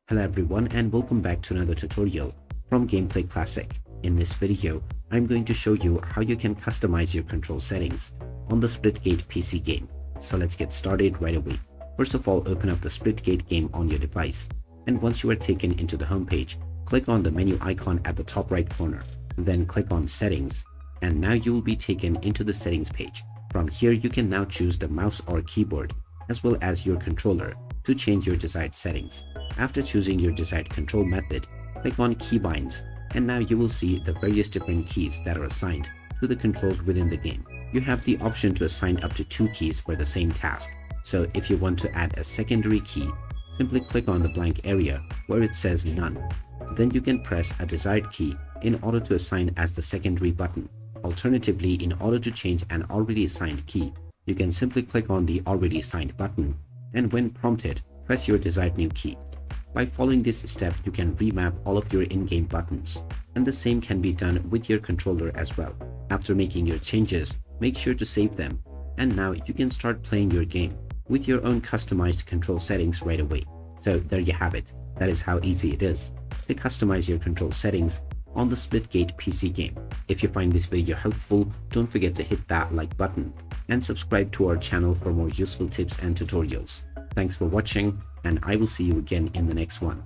Hello everyone and welcome back to another tutorial from Gameplay Classic. In this video, I'm going to show you how you can customize your control settings on the Splitgate PC game. So let's get started right away. First of all, open up the Splitgate game on your device, and once you are taken into the home page, click on the menu icon at the top right corner, then click on Settings, and now you will be taken into the settings page. From here, you can now choose the mouse or keyboard as well as your controller to change your desired settings. After choosing your desired control method, click on Keybinds, and now you will see the various different keys that are assigned to the controls within the game. You have the option to assign up to 2 keys for the same task. So if you want to add a secondary key, simply click on the blank area where it says None. Then you can press a desired key in order to assign as the secondary button. Alternatively, in order to change an already assigned key, you can simply click on the already assigned button, and when prompted, press your desired new key. By following this step, you can remap all of your in-game buttons, and the same can be done with your controller as well. After making your changes, make sure to save them, and now you can start playing your game with your own customized control settings right away. So there you have it. That is how easy it is to customize your control settings on the Splitgate PC game. If you find this video helpful, don't forget to hit that like button and subscribe to our channel for more useful tips and tutorials. Thanks for watching, and I will see you again in the next one.